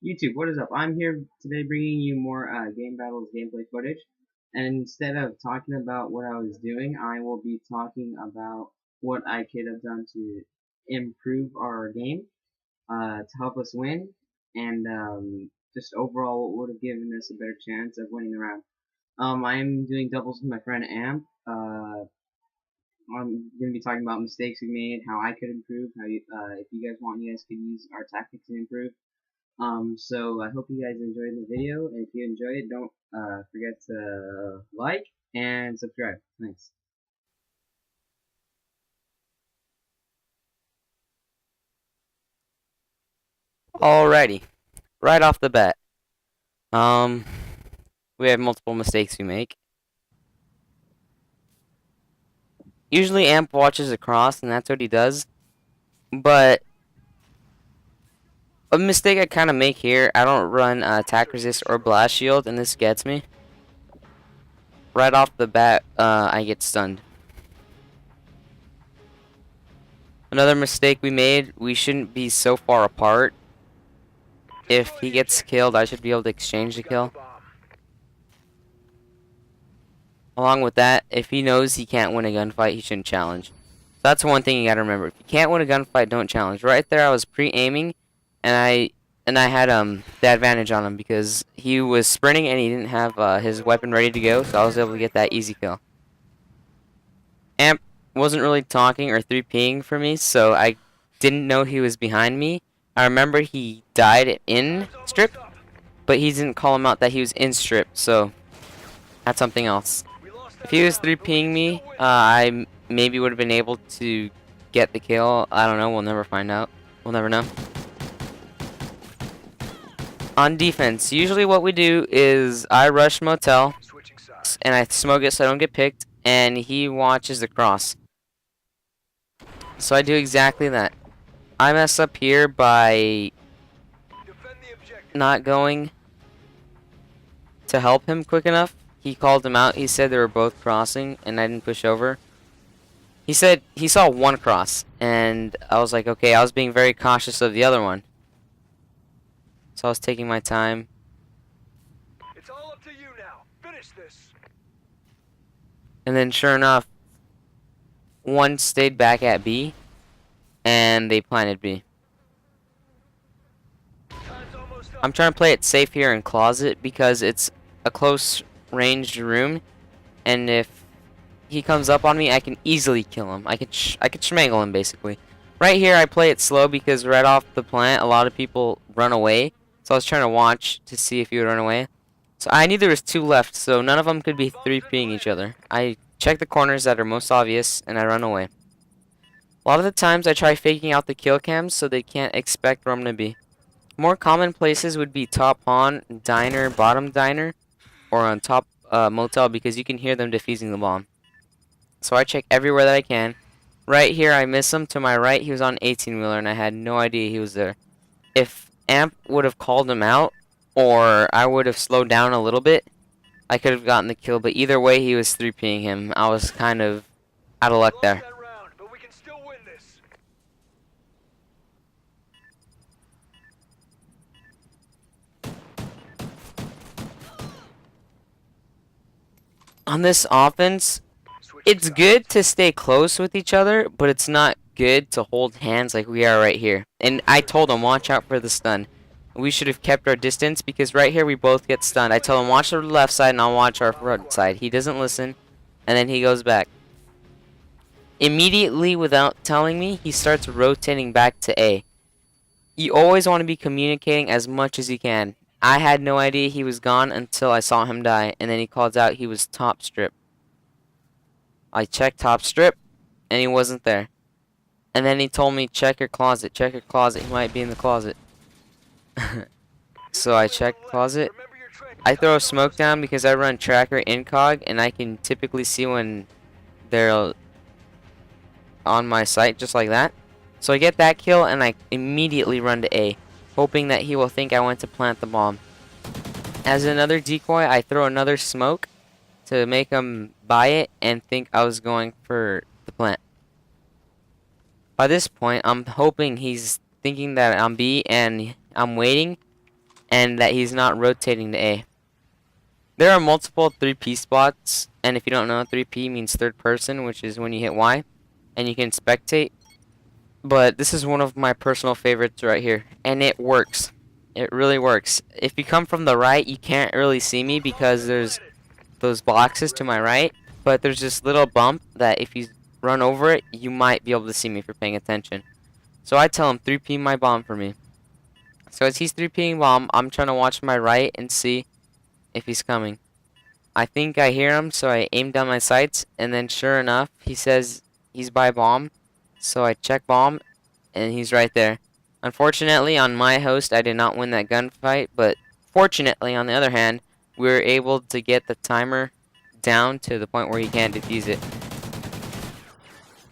YouTube, what is up? I'm here today bringing you more game battles gameplay footage. And instead of talking about what I was doing, I will be talking about what I could have done to improve our game, to help us win, and just overall what would have given us a better chance of winning the round. I'm doing doubles with my friend Amp. I'm going to be talking about mistakes we made, how I could improve, how if you guys want, you guys could use our tactics to improve. So I hope you guys enjoyed the video, and if you enjoyed it, don't forget to like and subscribe. Thanks. Alrighty, right off the bat, um, we have multiple mistakes we make. Usually Amp watches across, and that's what he does. But a mistake I kind of make here, I don't run attack resist or blast shield, and this gets me. Right off the bat, I get stunned. Another mistake we made, we shouldn't be so far apart. If he gets killed, I should be able to exchange the kill. Along with that, if he knows he can't win a gunfight, he shouldn't challenge. So that's one thing you gotta remember. If you can't win a gunfight, don't challenge. Right there, I was pre-aiming, and I had the advantage on him because he was sprinting and he didn't have his weapon ready to go, so I was able to get that easy kill. Amp wasn't really talking or 3Ping for me, so I didn't know he was behind me. I remember he died in strip, but he didn't call him out that he was in strip, so that's something else. If he was 3Ping me, I maybe would have been able to get the kill. I don't know. We'll never find out. We'll never know. On defense, usually what we do is I rush motel, and I smoke it so I don't get picked, and he watches the cross. So I do exactly that. I mess up here by not going to help him quick enough. He called him out. He said they were both crossing, and I didn't push over. He said he saw one cross, and I was like, okay, I was being very cautious of the other one. So I was taking my time. It's all up to you now. Finish this. And then sure enough, one stayed back at B, and they planted B. I'm trying to play it safe here in closet because it's a close ranged room, and if he comes up on me, I can easily kill him. I could schmangle him basically. Right here, I play it slow because right off the plant, a lot of people run away. So I was trying to watch to see if he would run away. So I knew there was two left, so none of them could be 3Ping each other. I check the corners that are most obvious, and I run away. A lot of the times, I try faking out the kill cams so they can't expect where I'm going to be. More common places would be top pawn, diner, bottom diner, or on top motel because you can hear them defusing the bomb. So I check everywhere that I can. Right here, I miss him. To my right, he was on 18-wheeler, and I had no idea he was there. If Amp would have called him out, or I would have slowed down a little bit, I could have gotten the kill. But either way, he was 3Ping him. I was kind of out of luck there. Round, but we can still win this. On this offense, it's good to stay close with each other, but it's not good to hold hands like we are right here. And I told him, watch out for the stun. We should have kept our distance because right here we both get stunned. I tell him, watch the left side and I'll watch our front side. He doesn't listen, and then he goes back. Immediately, without telling me, he starts rotating back to A. You always want to be communicating as much as you can. I had no idea he was gone until I saw him die, and then he calls out he was top strip. I checked top strip, and he wasn't there. And then he told me, check your closet, he might be in the closet. So I checked closet. I throw a smoke down because I run tracker incog, and I can typically see when they're on my site, just like that. So I get that kill, and I immediately run to A, hoping that he will think I went to plant the bomb. As another decoy, I throw another smoke to make him buy it and think I was going for the plant. By this point, I'm hoping he's thinking that I'm B and I'm waiting. and that he's not rotating to A. There are multiple 3P spots, and if you don't know, 3P means third person, which is when you hit Y, and you can spectate. But this is one of my personal favorites right here, and it works. It really works. If you come from the right, you can't really see me because there's those boxes to my right, but there's this little bump that if you run over it, you might be able to see me if you're paying attention. So I tell him 3P my bomb for me. So as he's 3Ping bomb, I'm trying to watch my right and see if he's coming. I think I hear him, so I aim down my sights, and then sure enough, he says he's by bomb. So I check bomb, and he's right there. Unfortunately, on my host, I did not win that gunfight, but fortunately, on the other hand, we were able to get the timer down to the point where he can't defuse it.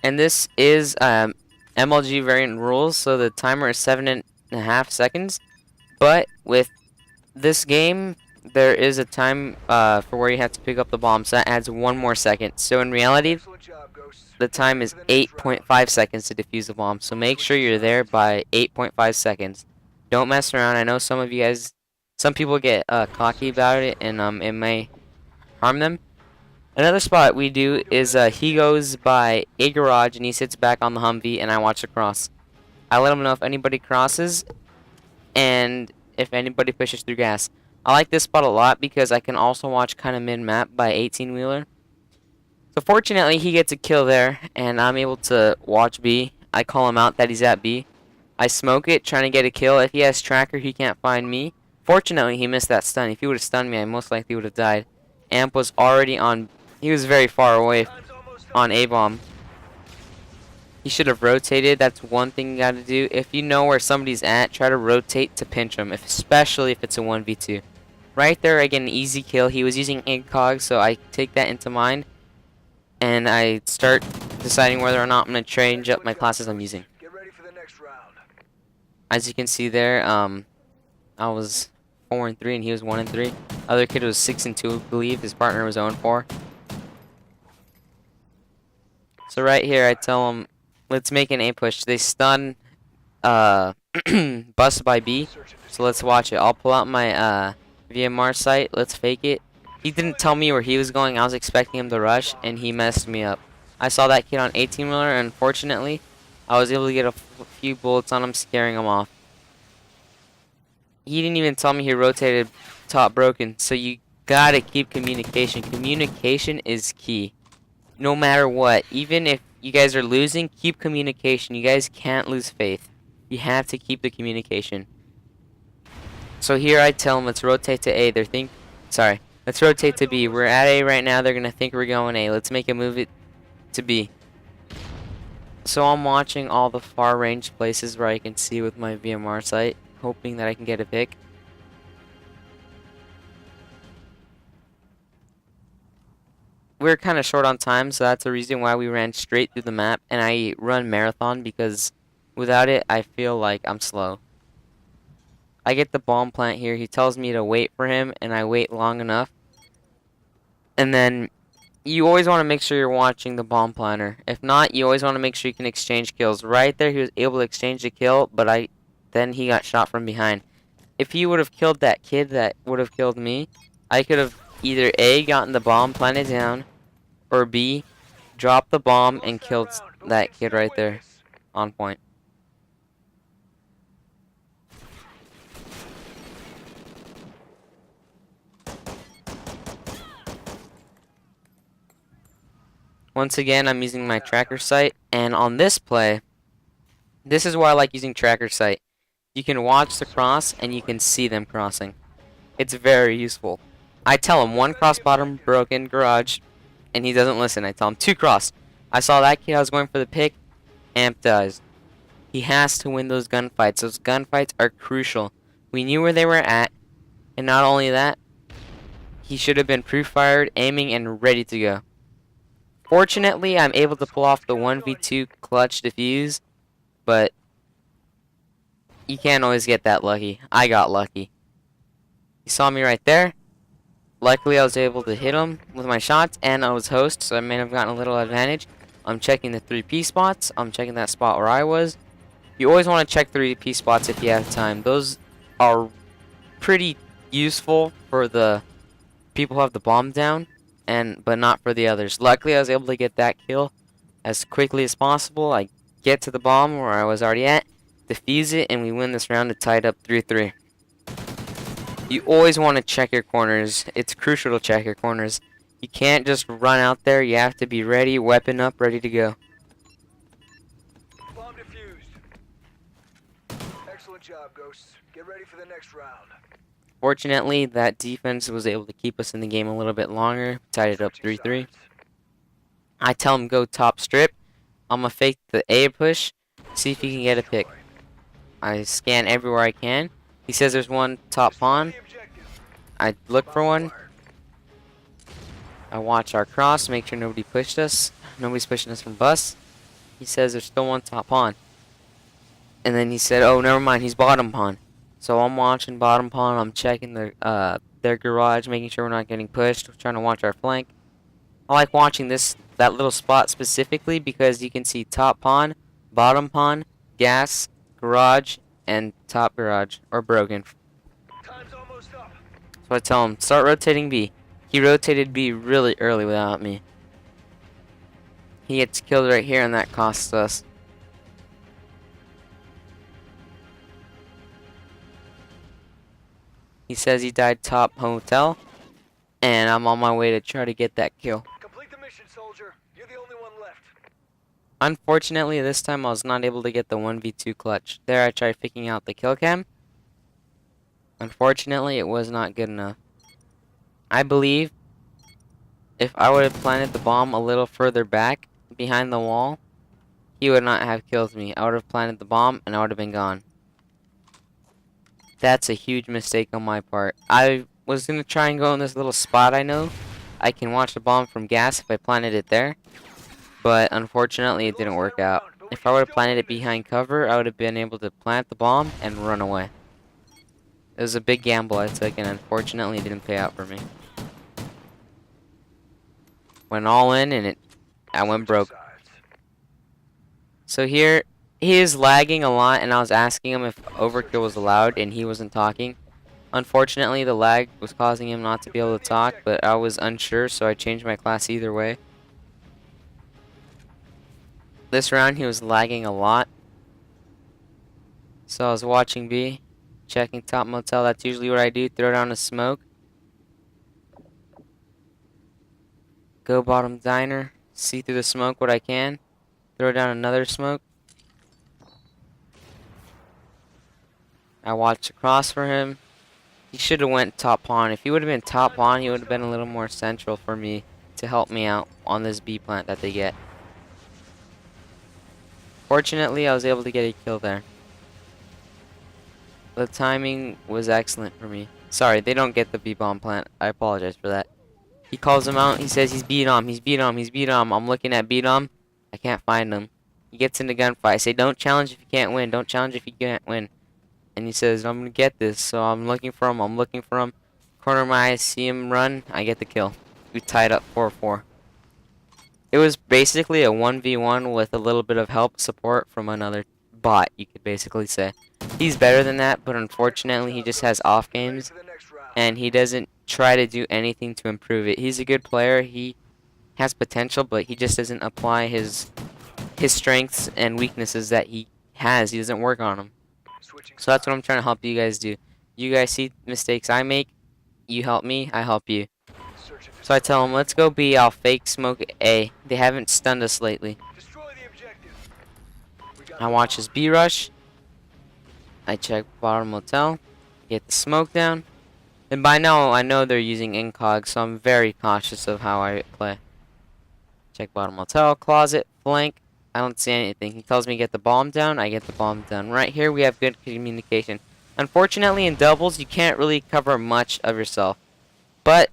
And this is MLG variant rules, so the timer is 7.5 seconds. But with this game, there is a time for where you have to pick up the bomb, so that adds 1 more second. So in reality, Excellent job, Ghosts. the time is 8.5 seconds to defuse the bomb. So make sure you're there by 8.5 seconds. Don't mess around. I know some of you guys, some people get cocky about it, and it may harm them. Another spot we do is he goes by a garage and he sits back on the Humvee, and I watch the cross. I let him know if anybody crosses and if anybody pushes through gas. I like this spot a lot because I can also watch kind of mid-map by 18-wheeler. So fortunately, he gets a kill there, and I'm able to watch B. I call him out that he's at B. I smoke it, trying to get a kill. If he has tracker, he can't find me. Fortunately, he missed that stun. If he would have stunned me, I most likely would have died. Amp was already on... He was very far away on A-bomb. He should have rotated. That's one thing you gotta do. If you know where somebody's at, try to rotate to pinch him, especially if it's a 1v2. Right there, I get an easy kill. He was using ACOG, so I take that into mind. And I start deciding whether or not I'm going to change up my classes I'm using. Get ready for the next round. As you can see there, I was 4-3 and he was 1-3. Other kid was 6-2, I believe. His partner was 0-4. So right here, I tell him, let's make an A push. They stun bust by B, so let's watch it. I'll pull out my VMR sight. Let's fake it. He didn't tell me where he was going. I was expecting him to rush, and he messed me up. I saw that kid on 18-wheeler, and unfortunately, I was able to get a few bullets on him, scaring him off. He didn't even tell me he rotated top broken, so you gotta keep communication. Communication is key. No matter what, even if you guys are losing, keep communication. You guys can't lose faith. You have to keep the communication. So here I tell them, let's rotate to A. Let's rotate to B. We're at A right now. They're gonna think we're going A. Let's make a move it to B. So I'm watching all the far range places where I can see with my VMR sight, hoping that I can get a pick. We're kind of short on time, so that's the reason why we ran straight through the map, and I run marathon because without it, I feel like I'm slow. I get the bomb plant here. He tells me to wait for him, and I wait long enough. And then you always want to make sure you're watching the bomb planter. If not, you always want to make sure you can exchange kills. Right there, he was able to exchange the kill, but then he got shot from behind. If he would have killed that kid that would have killed me, I could have either A, gotten the bomb planted down, or B, dropped the bomb and killed that kid right there on point. Once again, I'm using my tracker sight, and on this play, this is why I like using tracker sight. You can watch the cross, and you can see them crossing. It's very useful. I tell him 1 cross bottom broken garage, and he doesn't listen. I tell him 2 cross. I saw that kid. I was going for the pick. Amp dies. He has to win those gunfights. Those gunfights are crucial. We knew where they were at, and not only that, he should have been pre-fired, aiming, and ready to go. Fortunately, I'm able to pull off the 1v2 clutch defuse, but you can't always get that lucky. I got lucky. He saw me right there. Luckily, I was able to hit him with my shots, and I was host, so I may have gotten a little advantage. I'm checking the 3P spots. I'm checking that spot where I was. You always want to check 3P spots if you have time. Those are pretty useful for the people who have the bomb down, but not for the others. Luckily, I was able to get that kill as quickly as possible. I get to the bomb where I was already at, defuse it, and we win this round to tie it up 3-3. You always want to check your corners. It's crucial to check your corners. You can't just run out there. You have to be ready, weapon up, ready to go. Bomb defused. Excellent job, Ghosts. Get ready for the next round. Fortunately, that defense was able to keep us in the game a little bit longer. Tied it up 3-3. I tell him go top strip. I'm going to fake the A push, see if he can get a pick. I scan everywhere I can. He says there's one top pawn. I look for one. I watch our cross, make sure nobody pushed us. Nobody's pushing us from bus. He says there's still one top pawn. And then he said, oh, never mind, he's bottom pawn. So I'm watching bottom pawn. I'm checking their garage, making sure we're not getting pushed. We're trying to watch our flank. I like watching that little spot specifically because you can see top pawn, bottom pawn, gas, garage, and top garage, or broken. Time's almost up. So I tell him, start rotating B. He rotated B really early without me. He gets killed right here, and that costs us. He says he died top hotel, and I'm on my way to try to get that kill. Complete the mission, soldier. You're the only one left. Unfortunately, this time I was not able to get the 1v2 clutch. There I tried picking out the kill cam. Unfortunately, it was not good enough. I believe if I would have planted the bomb a little further back behind the wall, he would not have killed me. I would have planted the bomb and I would have been gone. That's a huge mistake on my part. I was going to try and go in this little spot I know. I can watch the bomb from gas if I planted it there. But unfortunately, it didn't work out. If I would have planted it behind cover, I would have been able to plant the bomb and run away. It was a big gamble I took, and unfortunately, it didn't pay out for me. Went all in, and I went broke. So here, he is lagging a lot, and I was asking him if overkill was allowed, and he wasn't talking. Unfortunately, the lag was causing him not to be able to talk, but I was unsure, so I changed my class either way. This round, he was lagging a lot. So I was watching B, checking top motel. That's usually what I do, throw down a smoke. Go bottom diner, see through the smoke what I can. Throw down another smoke. I watched across for him. He should have went top pawn. If he would have been top pawn, he would have been a little more central for me to help me out on this B plant that they get. Fortunately, I was able to get a kill there. The timing was excellent for me. Sorry, they don't get the B bomb plant. I apologize for that. He calls him out. He says he's B-dom. He's B-dom. He's B-dom. I'm looking at B-dom. I can't find him. He gets into gunfight. I say, don't challenge if you can't win. Don't challenge if you can't win. And he says, I'm going to get this. So I'm looking for him. I'm looking for him. Corner of my eyes, see him run. I get the kill. We tied up 4-4. It was basically a 1v1 with a little bit of help support from another bot, you could basically say. He's better than that, but unfortunately he just has off games, and he doesn't try to do anything to improve it. He's a good player. He has potential, but he just doesn't apply his strengths and weaknesses that he has. He doesn't work on them. So that's what I'm trying to help you guys do. You guys see mistakes I make, you help me, I help you. So I tell him, let's go B, I'll fake smoke A. They haven't stunned us lately. I watch his B rush. I check bottom motel, get the smoke down. And by now I know they're using incog, so I'm very cautious of how I play. Check bottom motel, closet, flank. I don't see anything. He tells me to get the bomb down, I get the bomb down. Right here we have good communication. Unfortunately in doubles you can't really cover much of yourself. But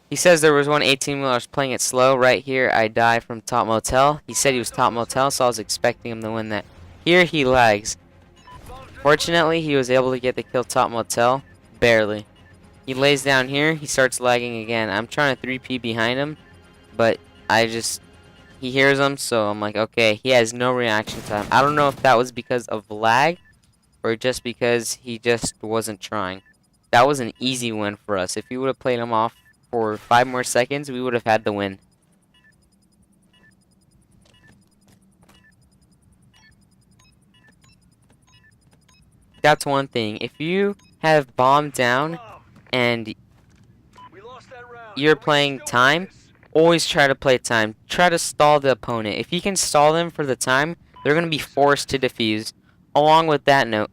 he says there was one 18-wheeler playing it slow. Right here I die from top motel. He said he was top motel, so I was expecting him to win that. Here he lags. Fortunately he was able to get the kill top motel. Barely. He lays down here, he starts lagging again. I'm trying to 3P behind him, but he hears him, so I'm like, okay, he has no reaction time. I don't know if that was because of lag, or just because he just wasn't trying. that was an easy win for us. If we would have played him off for 5 more seconds, we would have had the win. That's one thing. If you have bomb down Bomb. and We lost that round, you're but we can playing still win time, this. always try to play time. Try to stall the opponent. If you can stall them for the time, they're going to be forced to defuse. Along with that note,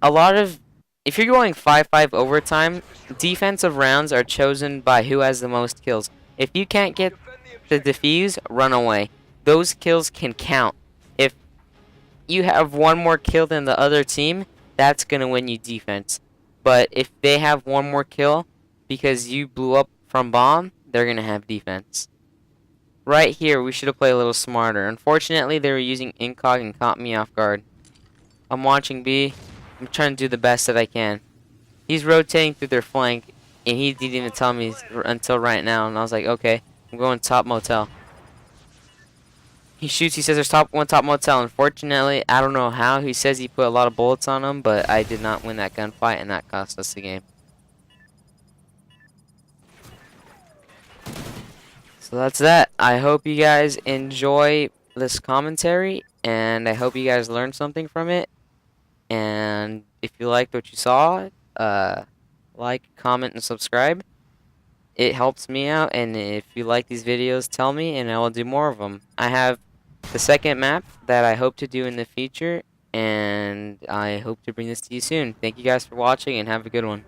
if you're going 5-5 overtime, defensive rounds are chosen by who has the most kills. If you can't get Defend the the objective. defuse, run away. Those kills can count. If you have one more kill than the other team, that's going to win you defense. But if they have one more kill because you blew up from bomb, they're going to have defense. Right here, we should have played a little smarter. Unfortunately, they were using incog and caught me off guard. I'm watching B. I'm trying to do the best that I can. He's rotating through their flank, and he didn't even tell me until right now. And I was like, okay, I'm going top motel. He shoots. He says there's one top motel. Unfortunately, I don't know how. He says he put a lot of bullets on him, but I did not win that gunfight, and that cost us the game. So that's that. I hope you guys enjoy this commentary, and I hope you guys learned something from it. And if you liked what you saw, like, comment, and subscribe. It helps me out, and if you like these videos, tell me, and I will do more of them. I have the second map that I hope to do in the future, and I hope to bring this to you soon. Thank you guys for watching, and have a good one.